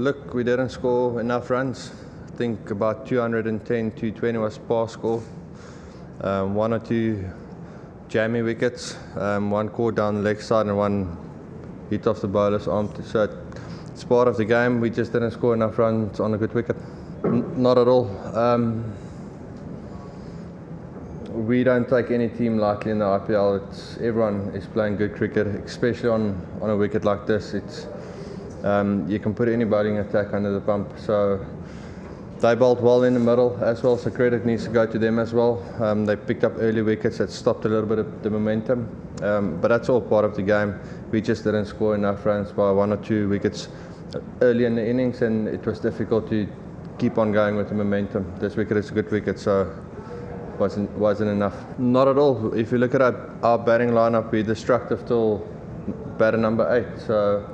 Look, we didn't score enough runs. I think about 210, 220 was par score. One or two jammy wickets, one caught down the leg side and one hit off the bowler's arm. So it's part of the game. We just didn't score enough runs on a good wicket. Not at all. We don't take any team lightly in the IPL. Everyone is playing good cricket, especially on a wicket like this. You can put any bowling attack under the pump. So they bowled well in the middle as well, so credit needs to go to them as well. They picked up early wickets that stopped a little bit of the momentum, but that's all part of the game. We just didn't score enough runs by one or two wickets early in the innings, and it was difficult to keep on going with the momentum. This wicket is a good wicket, so wasn't enough. Not at all. If you look at our batting lineup, we're destructive till batter number 8. So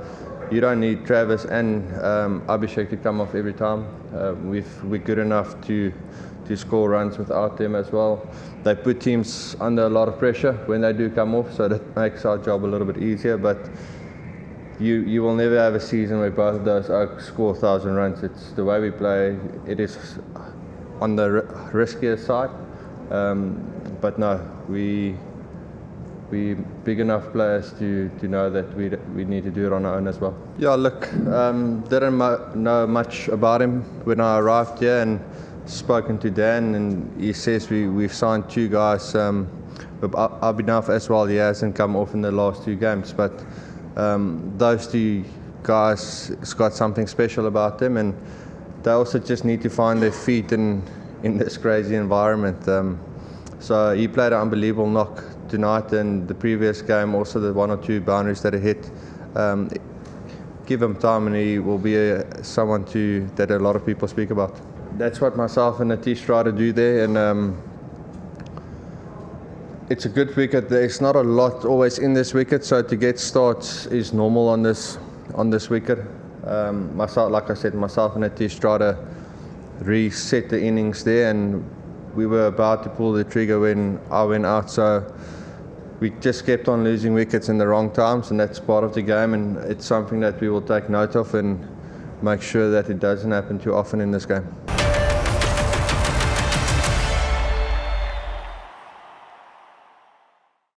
you don't need Travis and Abhishek to come off every time. We're good enough to score runs without them as well. They put teams under a lot of pressure when they do come off, so that makes our job a little bit easier. But you will never have a season where both of those score 1,000 runs. It's the way we play. It is on the riskier side. But no, we big enough players to know that we need to do it on our own as well. Yeah, look, didn't know much about him when I arrived here, and spoken to Dan, and he says we've signed 2 guys. Abhinav as well, he hasn't come off in the last 2 games, but those 2 guys has got something special about them, and they also just need to find their feet in this crazy environment. So he played an unbelievable knock tonight, and the previous game also the 1 or 2 boundaries that he hit. Give him time and he will be someone that a lot of people speak about. That's what myself and Atish try to do there, and it's a good wicket. There's not a lot always in this wicket, so to get starts is normal on this wicket. Myself, like I said, myself and Atish try to reset the innings there, and we were about to pull the trigger when I went out, so we just kept on losing wickets in the wrong times, and that's part of the game, and it's something that we will take note of and make sure that it doesn't happen too often in this game.